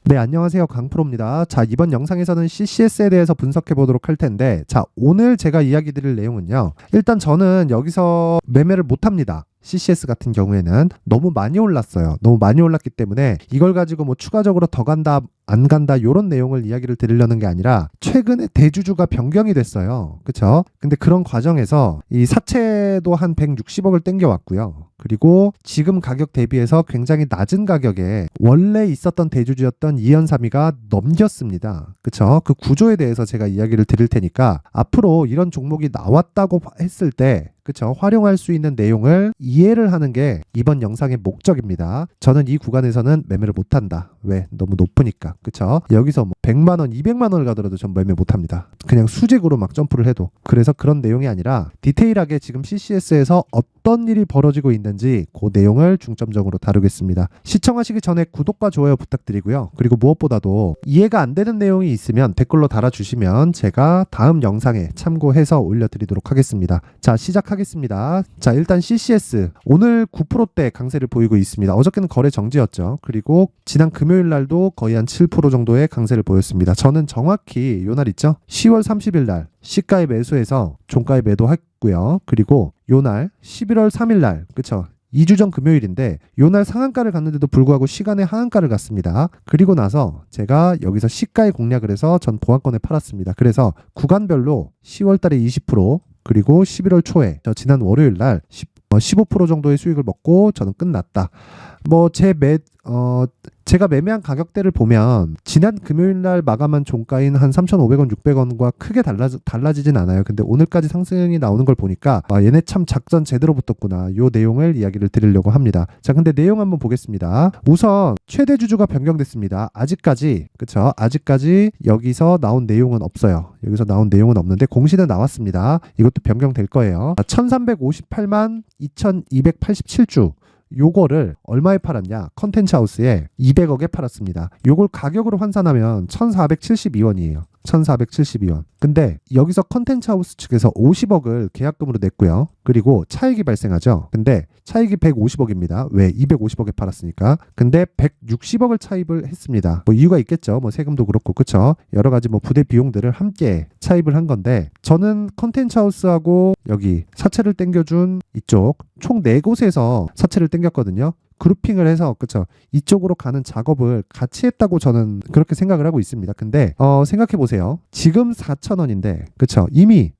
네, 안녕하세요. 강프로입니다. 자, 이번 영상에서는 CCS에 대해서 분석해 보도록 할 텐데, 자, 오늘 제가 이야기 드릴 내용은요. 일단 저는 여기서 매매를 못 합니다. CCS 같은 경우에는 너무 많이 올랐어요. 너무 많이 올랐기 때문에 이걸 가지고 뭐 추가적으로 더 간다, 안 간다 이런 내용을 이야기를 드리려는 게 아니라 최근에 대주주가 변경이 됐어요. 그쵸? 근데 그런 과정에서 이 사채도 한 160억을 땡겨왔고요. 그리고 지금 가격 대비해서 굉장히 낮은 가격에 원래 있었던 대주주였던 이현삼이가 넘겼습니다. 그쵸? 그 구조에 대해서 제가 이야기를 드릴 테니까 앞으로 이런 종목이 나왔다고 했을 때 그쵸? 활용할 수 있는 내용을 이해를 하는 게 이번 영상의 목적입니다. 저는 이 구간에서는 매매를 못한다. 왜? 너무 높으니까. 그쵸? 여기서 뭐 100만원, 200만원을 가더라도 전 매매 못합니다. 그냥 수직으로 막 점프를 해도. 그래서 그런 내용이 아니라 디테일하게 지금 CCS에서 어떤 일이 벌어지고 있는지 그 내용을 중점적으로 다루겠습니다. 시청하시기 전에 구독과 좋아요 부탁드리고요. 그리고 무엇보다도 이해가 안 되는 내용이 있으면 댓글로 달아주시면 제가 다음 영상에 참고해서 올려드리도록 하겠습니다. 자, 시작하겠습니다. 자, 일단 CCS 오늘 9%대 강세를 보이고 있습니다. 어저께는 거래 정지였죠. 그리고 지난 금요일 날도 거의 한 7% 정도의 강세를 보였습니다. 저는 정확히 요 날 있죠? 10월 30일 날 시가에 매수해서 종가에 매도했고요. 그리고 요 날 11월 3일 날 그쵸? 2주 전 금요일인데 요 날 상한가를 갔는데도 불구하고 시간에 하한가를 갔습니다. 그리고 나서 제가 여기서 시가에 공략을 해서 전 보합권에 팔았습니다. 그래서 구간별로 10월 달에 20% 그리고 11월 초에 지난 월요일 날 15% 정도의 수익을 먹고 저는 끝났다. 뭐 제가 매매한 가격대를 보면 지난 금요일 날 마감한 종가인 한 3,500원, 600원과 크게 달라지진 않아요. 근데 오늘까지 상승이 나오는 걸 보니까 얘네 참 작전 제대로 붙었구나. 요 내용을 이야기를 드리려고 합니다. 자, 근데 내용 한번 보겠습니다. 우선 최대 주주가 변경됐습니다. 아직까지 그쵸? 아직까지 여기서 나온 내용은 없어요. 여기서 나온 내용은 없는데 공시는 나왔습니다. 이것도 변경될 거예요. 1,358만 2,287주 요거를 얼마에 팔았냐? 컨텐츠 하우스에 200억에 팔았습니다. 요걸 가격으로 환산하면 1,472원이에요. 1,472원. 근데 여기서 컨텐츠 하우스 측에서 50억을 계약금으로 냈고요. 그리고 차익이 발생하죠. 근데 차익이 150억입니다. 왜? 250억에 팔았으니까. 근데 160억을 차입을 했습니다. 뭐 이유가 있겠죠. 뭐 세금도 그렇고 그쵸? 여러 가지 뭐 부대 비용들을 함께 차입을 한 건데 저는 컨텐츠 하우스하고 여기 사채를 땡겨준 이쪽 총 4곳에서 사채를 땡겼거든요. 그룹핑을 해서 그쵸 이쪽으로 가는 작업을 같이 했다고 저는 그렇게 생각을 하고 있습니다. 근데 생각해 보세요. 지금 4,000원인데 그쵸 이미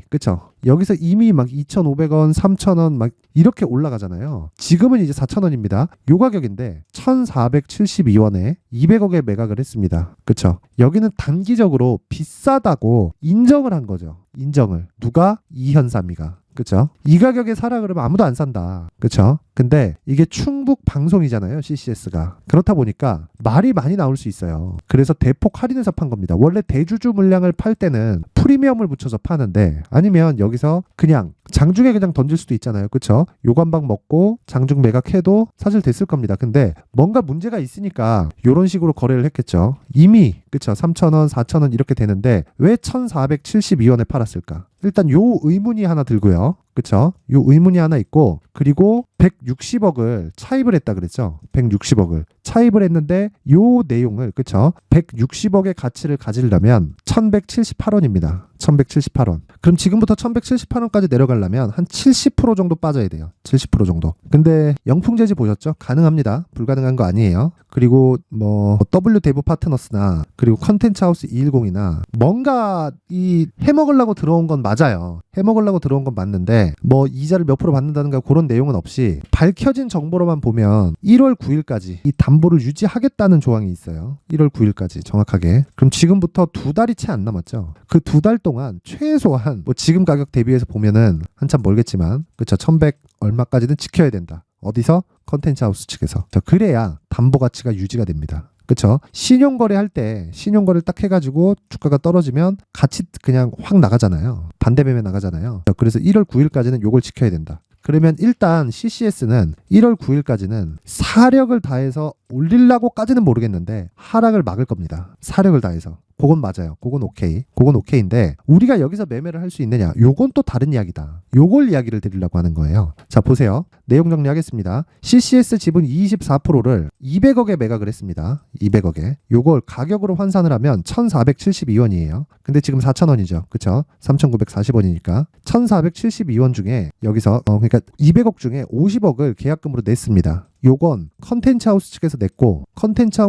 그쵸 여기서 이미 막 2,500원, 3,000원 막 이렇게 올라가잖아요. 지금은 이제 4,000원입니다. 요 가격인데 1,472원에 200억에 매각을 했습니다. 그쵸 여기는 단기적으로 비싸다고 인정을 한 거죠. 인정을. 누가? 이현삼이가. 그쵸? 이 가격에 사라 그러면 아무도 안 산다. 그쵸? 근데 이게 충북 방송이잖아요. CCS가. 그렇다 보니까 말이 많이 나올 수 있어요. 그래서 대폭 할인해서 판 겁니다. 원래 대주주 물량을 팔 때는 프리미엄을 붙여서 파는데 아니면 여기서 그냥 장중에 그냥 던질 수도 있잖아요. 그쵸? 요관방 먹고 장중 매각해도 사실 됐을 겁니다. 근데 뭔가 문제가 있으니까 요런 식으로 거래를 했겠죠. 이미 그쵸? 3,000원, 4,000원 이렇게 되는데 왜 1,472원에 팔았을까? 일단 요 의문이 하나 들고요. 그쵸? 요 의문이 하나 있고 그리고 160억을 차입을 했다 그랬죠. 160억을 차입을 했는데 요 내용을 그쵸? 160억의 가치를 가지려면 1,178원입니다. 1,178원. 그럼 지금부터 1,178원까지 내려가려면 한 70% 정도 빠져야 돼요. 70% 정도. 근데 영풍재지 보셨죠? 가능합니다. 불가능한 거 아니에요. 그리고 뭐 W 대부 파트너스나 그리고 컨텐츠 하우스 210이나 뭔가 이 해먹으려고 들어온 건 맞아요. 해먹으려고 들어온 건 맞는데 뭐 이자를 몇 프로 받는다든가 그런 내용은 없이 밝혀진 정보로만 보면 1월 9일까지 이 담보를 유지하겠다는 조항이 있어요. 1월 9일까지 정확하게. 그럼 지금부터 2달이 채 안 남았죠. 그 2달 동안 최소한 뭐 지금 가격 대비해서 보면은 한참 멀겠지만 그쵸 1,100 얼마까지는 지켜야 된다. 어디서? 컨텐츠 하우스 측에서. 그래야 담보 가치가 유지가 됩니다. 그쵸? 신용거래 때 신용거래를 딱 해가지고 주가가 떨어지면 같이 그냥 확 나가잖아요. 반대 매매 나가잖아요. 그래서 1월 9일까지는 요걸 지켜야 된다. 그러면 일단 CCS는 1월 9일까지는 사력을 다해서 올리려고까지는 모르겠는데 하락을 막을 겁니다. 사력을 다해서. 그건 맞아요. 그건 오케이. 그건 오케이인데 우리가 여기서 매매를 할 수 있느냐? 요건 또 다른 이야기다. 요걸 이야기를 드리려고 하는 거예요. 자, 보세요. 내용 정리하겠습니다. CCS 지분 24%를 200억에 매각을 했습니다. 200억에. 요걸 가격으로 환산을 하면 1,472원이에요. 근데 지금 4,000원이죠. 그쵸? 3,940원이니까. 1,472원 중에 여기서 그러니까 200억 중에 50억을 계약금으로 냈습니다. 요건 컨텐츠 하우스 측에서 냈고 컨텐츠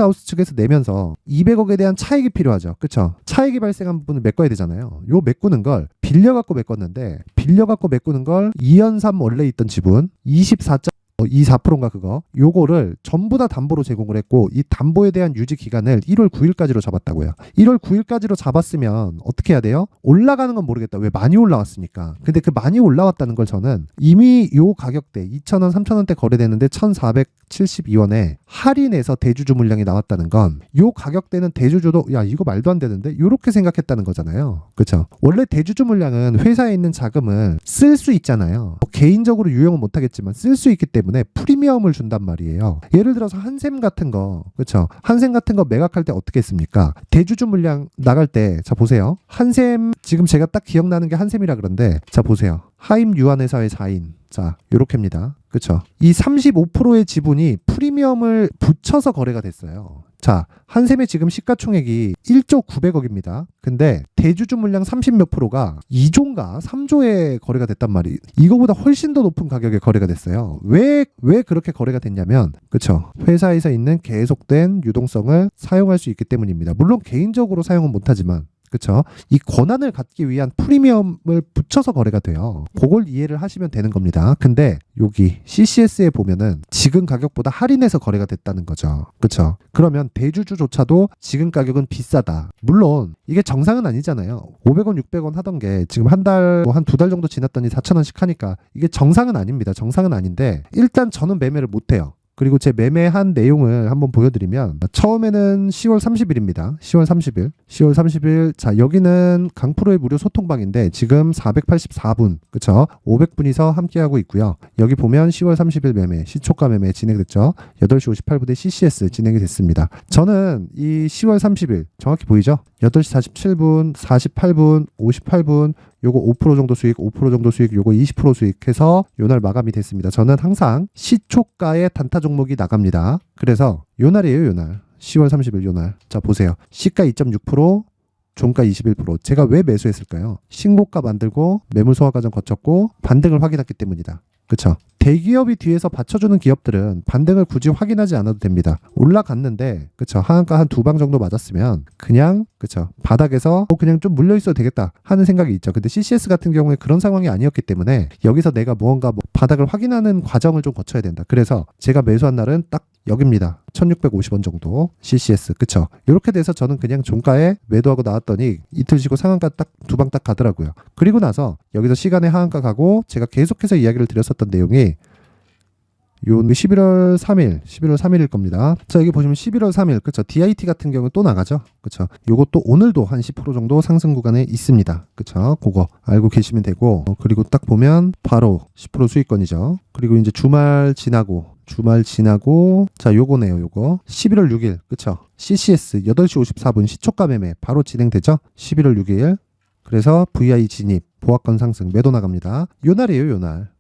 하우스 측에서 내면서 200억에 대한 차익이 필요하죠. 그쵸? 차익이 발생한 부분을 메꿔야 되잖아요. 요 메꾸는 걸 빌려갖고 메꿨는데 빌려갖고 메꾸는 걸 2연삼 원래 있던 지분 24%인가 그거 요거를 전부 다 담보로 제공을 했고 이 담보에 대한 유지 기간을 1월 9일까지로 잡았다고요. 1월 9일까지로 잡았으면 어떻게 해야 돼요? 올라가는 건 모르겠다. 왜 많이 올라왔으니까. 근데 그 많이 올라왔다는 걸 저는 이미 요 가격대 2,000원, 3,000원대 거래되는데 1,472원에 할인해서 대주주 물량이 나왔다는 건 요 가격대는 대주주도 야 이거 말도 안 되는데 요렇게 생각했다는 거잖아요. 그렇죠? 원래 대주주 물량은 회사에 있는 자금을 쓸 수 있잖아요. 개인적으로 유용은 못하겠지만 쓸 수 있기 때문에 프리미엄을 준단 말이에요. 예를 들어서 한샘 같은 거, 그렇죠? 한샘 같은 거 매각할 때 어떻게 했습니까? 대주주 물량 나갈 때, 자 보세요. 한샘 지금 제가 딱 기억나는 게 한샘이라 그런데, 자 보세요. 하임 유한회사의 4인. 자, 요렇게입니다. 그쵸? 이 35%의 지분이 프리미엄을 붙여서 거래가 됐어요. 자, 한샘의 지금 시가총액이 1조 900억입니다. 근데 대주주 물량 30몇 프로가 2조인가 3조에 거래가 됐단 말이에요. 이거보다 훨씬 더 높은 가격에 거래가 됐어요. 왜 그렇게 거래가 됐냐면, 그쵸? 회사에서 있는 계속된 유동성을 사용할 수 있기 때문입니다. 물론 개인적으로 사용은 못하지만, 그쵸? 이 권한을 갖기 위한 프리미엄을 붙여서 거래가 돼요. 그걸 이해를 하시면 되는 겁니다. 근데 여기 CCS에 보면은 지금 가격보다 할인해서 거래가 됐다는 거죠. 그쵸? 그러면 대주주조차도 지금 가격은 비싸다. 물론 이게 정상은 아니잖아요. 500원, 600원 하던 게 지금 한 달, 한 두 달 정도 지났더니 4,000원씩 하니까 이게 정상은 아닙니다. 정상은 아닌데 일단 저는 매매를 못해요. 그리고 제 매매한 내용을 한번 보여드리면 처음에는 10월 30일입니다. 10월 30일. 자, 여기는 강프로의 무료 소통방인데 지금 484분, 그쵸? 500분이서 함께하고 있고요. 여기 보면 10월 30일 매매, 시초가 매매 진행됐죠? 8시 58분에 CCS 진행이 됐습니다. 저는 이 10월 30일, 정확히 보이죠? 8시 47분, 48분, 58분, 요거 5% 정도 수익, 5% 정도 수익, 요거 20% 수익해서 요날 마감이 됐습니다. 저는 항상 시초가의 단타 종목이 나갑니다. 그래서 요날이에요, 요날. 10월 30일 요날. 자, 보세요. 시가 2.6%, 종가 21%. 제가 왜 매수했을까요? 신고가 만들고 매물 소화 과정 거쳤고 반등을 확인했기 때문이다. 그쵸? 대기업이 뒤에서 받쳐주는 기업들은 반등을 굳이 확인하지 않아도 됩니다. 올라갔는데, 그쵸? 하한가 한 두 방 정도 맞았으면 그냥, 그쵸? 바닥에서 그냥 좀 물려있어도 되겠다 하는 생각이 있죠. 근데 CCS 같은 경우에 그런 상황이 아니었기 때문에 여기서 내가 무언가 바닥을 확인하는 과정을 좀 거쳐야 된다. 그래서 제가 매수한 날은 딱 여기입니다. 1,650원 정도 CCS. 그쵸? 이렇게 돼서 저는 그냥 종가에 매도하고 나왔더니 이틀 쉬고 상한가 딱 두 방 딱 가더라고요. 그리고 나서 여기서 시간에 하한가 가고 제가 계속해서 이야기를 드렸었던 내용이 요 11월 3일 겁니다. 자, 여기 보시면 11월 3일, 그쵸? DIT 같은 경우 또 나가죠? 그쵸? 요것도 오늘도 한 10% 정도 상승 구간에 있습니다. 그쵸? 그거 알고 계시면 되고, 그리고 딱 보면 바로 10% 수익권이죠. 그리고 이제 주말 지나고, 자, 요거네요, 요거. 11월 6일, 그쵸? CCS 8시 54분 시초가 매매 바로 진행되죠? 11월 6일. 그래서 VI 진입, 보합권 상승, 매도 나갑니다. 요 날이에요, 요날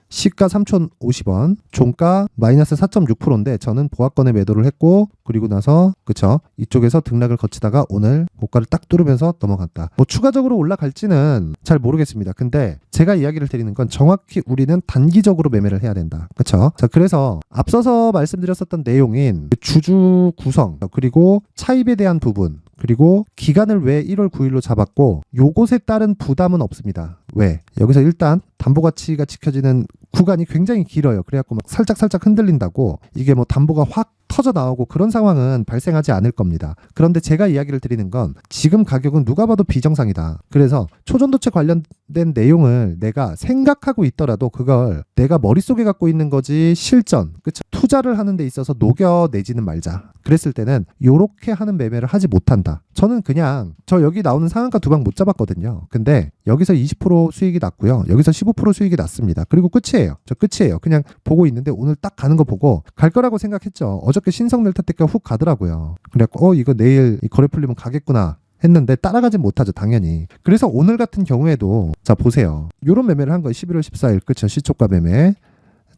시가 3,050원, 종가 마이너스 4.6%인데 저는 보합권에 매도를 했고, 그리고 나서 그쵸, 이쪽에서 등락을 거치다가 오늘 고가를 딱 뚫으면서 넘어갔다. 뭐 추가적으로 올라갈지는 잘 모르겠습니다. 근데 제가 이야기를 드리는 건 정확히 우리는 단기적으로 매매를 해야 된다. 그쵸? 자, 그래서 앞서서 말씀드렸었던 내용인 주주 구성, 그리고 차입에 대한 부분, 그리고 기간을 왜 1월 9일로 잡았고 요것에 따른 부담은 없습니다. 왜? 여기서 일단 담보 가치가 지켜지는 구간이 굉장히 길어요. 그래갖고 막 살짝 흔들린다고 이게 뭐 담보가 확 터져 나오고 그런 상황은 발생하지 않을 겁니다. 그런데 제가 이야기를 드리는 건 지금 가격은 누가 봐도 비정상이다. 그래서 초전도체 관련된 내용을 내가 생각하고 있더라도 그걸 내가 머릿속에 갖고 있는 거지 실전, 그쵸? 투자를 하는 데 있어서 녹여내지는 말자. 그랬을 때는 요렇게 하는 매매를 하지 못한다. 저는 그냥 저 여기 나오는 상한가 두 방 못 잡았거든요. 근데 여기서 20% 수익이 났고요. 여기서 15% 수익이 났습니다. 그리고 끝이에요. 저 끝이에요. 그냥 보고 있는데 오늘 딱 가는 거 보고 갈 거라고 생각했죠. 어저께 신성델타 때가 훅 가더라고요. 그래갖고 이거 내일 거래 풀리면 가겠구나 했는데 따라가진 못하죠, 당연히. 그래서 오늘 같은 경우에도 자 보세요. 요런 매매를 한 거예요. 11월 14일 그쵸, 시초가 매매.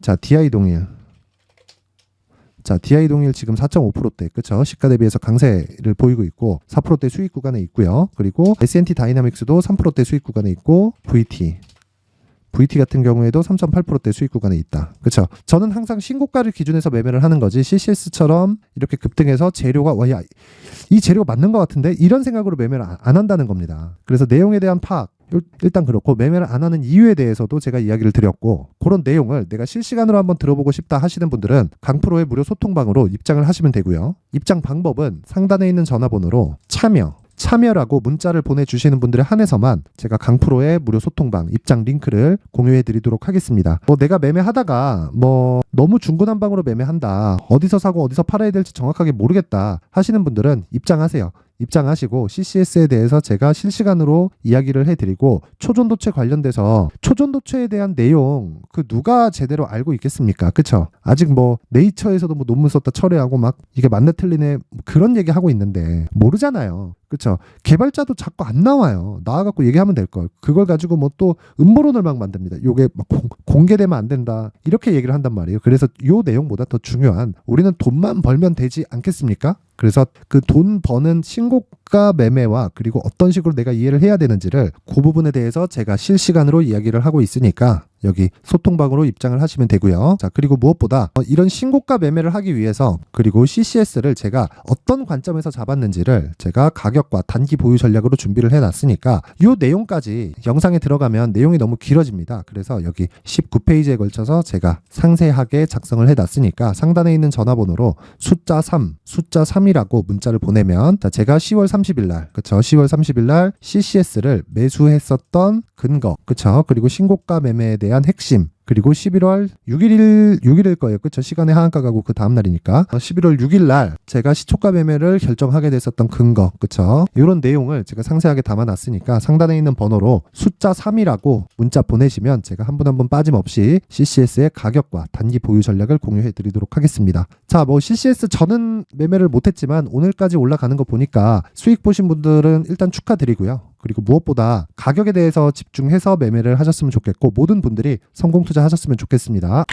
자 DI 동일. 자 DI 동일 지금 4.5%대 그쵸, 시가 대비해서 강세를 보이고 있고 4%대 수익 구간에 있고요. 그리고 S&T 다이나믹스도 3%대 수익 구간에 있고 VT 같은 경우에도 3.8%대 수익 구간에 있다. 그렇죠? 저는 항상 신고가를 기준해서 매매를 하는 거지 CCS처럼 이렇게 급등해서 재료가 야, 이 재료가 맞는 것 같은데 이런 생각으로 매매를 안 한다는 겁니다. 그래서 내용에 대한 파악 일단 그렇고 매매를 안 하는 이유에 대해서도 제가 이야기를 드렸고 그런 내용을 내가 실시간으로 한번 들어보고 싶다 하시는 분들은 강프로의 무료 소통방으로 입장을 하시면 되고요. 입장 방법은 상단에 있는 전화번호로 참여라고 문자를 보내주시는 분들에 한해서만 제가 강프로의 무료 소통방 입장 링크를 공유해 드리도록 하겠습니다. 내가 매매하다가 너무 중구난방으로 매매한다, 어디서 사고 어디서 팔아야 될지 정확하게 모르겠다 하시는 분들은 입장하세요. 입장하시고 CCS에 대해서 제가 실시간으로 이야기를 해드리고 초전도체 관련돼서 초전도체에 대한 내용 누가 제대로 알고 있겠습니까? 그쵸? 아직 네이처에서도 논문 썼다 철회하고 막 이게 맞네 틀리네 그런 얘기 하고 있는데 모르잖아요. 그쵸? 개발자도 자꾸 안 나와갖고 얘기하면 될걸. 그걸 가지고 또 음모론을 막 만듭니다. 요게 막 공개되면 안 된다 이렇게 얘기를 한단 말이에요. 그래서 요 내용보다 더 중요한 우리는 돈만 벌면 되지 않겠습니까? 그래서 그 돈 버는 신고가 매매와 그리고 어떤 식으로 내가 이해를 해야 되는지를 그 부분에 대해서 제가 실시간으로 이야기를 하고 있으니까 여기 소통방으로 입장을 하시면 되고요. 자, 그리고 무엇보다 이런 신고가 매매를 하기 위해서 그리고 CCS를 제가 어떤 관점에서 잡았는지를 제가 가격과 단기 보유 전략으로 준비를 해놨으니까 이 내용까지 영상에 들어가면 내용이 너무 길어집니다. 그래서 여기 19페이지에 걸쳐서 제가 상세하게 작성을 해놨으니까 상단에 있는 전화번호로 숫자 3이라고 문자를 보내면 제가 10월 30일 날 그쵸, 10월 30일 날 CCS를 매수했었던 근거 그쵸, 그리고 신고가 매매에 대한 핵심 그리고 11월 6일일 거예요. 그쵸? 시간의 하한가 가고 그 다음 날이니까 11월 6일 날 제가 시초가 매매를 결정하게 됐었던 근거 그쵸? 이런 내용을 제가 상세하게 담아놨으니까 상단에 있는 번호로 숫자 3이라고 문자 보내시면 제가 한 분 한 분 빠짐없이 CCS의 가격과 단기 보유 전략을 공유해 드리도록 하겠습니다. 자, CCS 저는 매매를 못했지만 오늘까지 올라가는 거 보니까 수익 보신 분들은 일단 축하드리고요. 그리고 무엇보다 가격에 대해서 집중해서 매매를 하셨으면 좋겠고 모든 분들이 성공 투자하셨으면 좋겠습니다.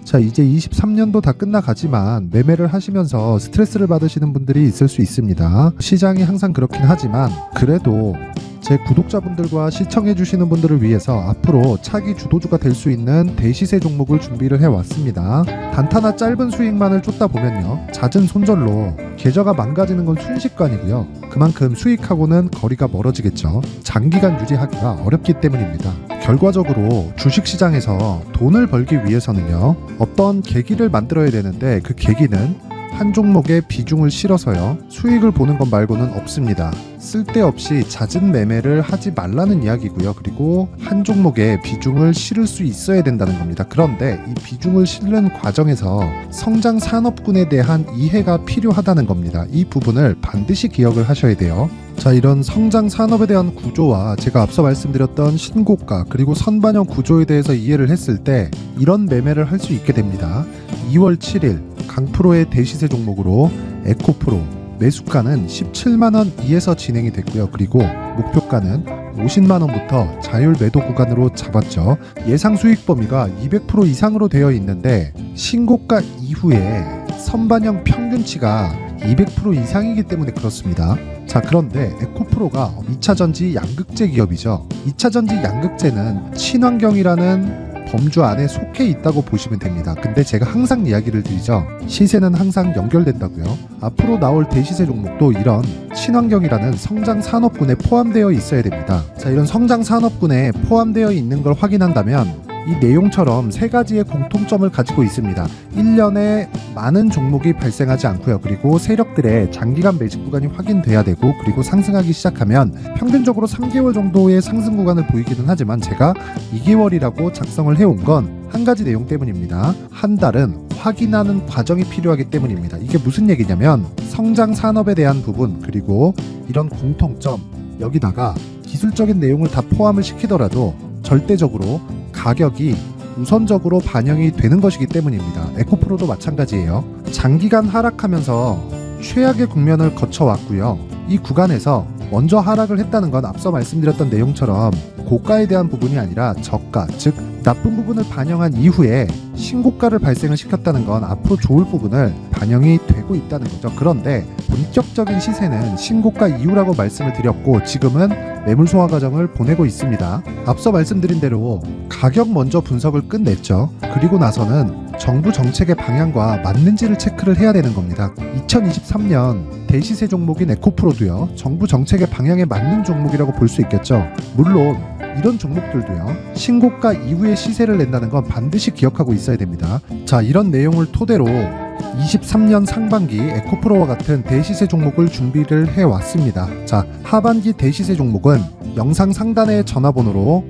자, 이제 23년도 다 끝나가지만 매매를 하시면서 스트레스를 받으시는 분들이 있을 수 있습니다. 시장이 항상 그렇긴 하지만 그래도 제 구독자분들과 시청해주시는 분들을 위해서 앞으로 차기 주도주가 될 수 있는 대시세 종목을 준비를 해왔습니다. 단타나 짧은 수익만을 쫓다 보면요, 잦은 손절로 계좌가 망가지는 건 순식간이고요. 그만큼 수익하고는 거리가 멀어지겠죠. 장기간 유지하기가 어렵기 때문입니다. 결과적으로 주식시장에서 돈을 벌기 위해서는요, 어떤 계기를 만들어야 되는데 그 계기는 한 종목에 비중을 실어서요, 수익을 보는 것 말고는 없습니다. 쓸데없이 잦은 매매를 하지 말라는 이야기고요. 그리고 한 종목에 비중을 실을 수 있어야 된다는 겁니다. 그런데 이 비중을 실는 과정에서 성장 산업군에 대한 이해가 필요하다는 겁니다. 이 부분을 반드시 기억을 하셔야 돼요. 자, 이런 성장 산업에 대한 구조와 제가 앞서 말씀드렸던 신고가 그리고 선반영 구조에 대해서 이해를 했을 때 이런 매매를 할 수 있게 됩니다. 2월 7일 강프로의 대시세 종목으로 에코프로 매수가는 17만원 이에서 진행이 됐고요. 그리고 목표가는 50만원부터 자율 매도 구간으로 잡았죠. 예상 수익 범위가 200% 이상으로 되어 있는데 신고가 이후에 선반영 평균치가 200% 이상이기 때문에 그렇습니다. 자, 그런데 에코프로가 2차전지 양극재 기업이죠. 2차전지 양극재는 친환경이라는 범주 안에 속해 있다고 보시면 됩니다. 근데 제가 항상 이야기를 드리죠. 시세는 항상 연결된다고요. 앞으로 나올 대시세 종목도 이런 친환경이라는 성장 산업군에 포함되어 있어야 됩니다. 자, 이런 성장 산업군에 포함되어 있는 걸 확인한다면 이 내용처럼 세 가지의 공통점을 가지고 있습니다. 1년에 많은 종목이 발생하지 않고요. 그리고 세력들의 장기간 매집 구간이 확인돼야 되고, 그리고 상승하기 시작하면 평균적으로 3개월 정도의 상승 구간을 보이기는 하지만 제가 2개월이라고 작성을 해온 건 한 가지 내용 때문입니다. 한 달은 확인하는 과정이 필요하기 때문입니다. 이게 무슨 얘기냐면 성장 산업에 대한 부분, 그리고 이런 공통점, 여기다가 기술적인 내용을 다 포함을 시키더라도 절대적으로 가격이 우선적으로 반영이 되는 것이기 때문입니다. 에코프로도 마찬가지예요. 장기간 하락하면서 최악의 국면을 거쳐왔고요. 이 구간에서 먼저 하락을 했다는 건 앞서 말씀드렸던 내용처럼 고가에 대한 부분이 아니라 저가, 즉 나쁜 부분을 반영한 이후에 신고가를 발생을 시켰다는 건 앞으로 좋을 부분을 반영이 되고 있다는 거죠. 그런데 본격적인 시세는 신고가 이후라고 말씀을 드렸고, 지금은 매물 소화 과정을 보내고 있습니다. 앞서 말씀드린 대로 가격 먼저 분석을 끝냈죠. 그리고 나서는 정부 정책의 방향과 맞는지를 체크를 해야 되는 겁니다. 2023년 대시세 종목인 에코프로도요, 정부 정책의 방향에 맞는 종목이라고 볼 수 있겠죠. 물론 이런 종목들도요, 신고가 이후에 시세를 낸다는 건 반드시 기억하고 있어야 됩니다. 자, 이런 내용을 토대로 23년 상반기 에코프로와 같은 대시세 종목을 준비를 해왔습니다. 자, 하반기 대시세 종목은 영상 상단의 전화번호로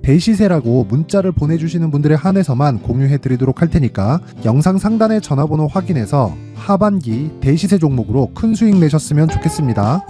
대시세라고 문자를 보내주시는 분들에 한해서만 공유해드리도록 할 테니까 영상 상단의 전화번호 확인해서 하반기 대시세 종목으로 큰 수익 내셨으면 좋겠습니다.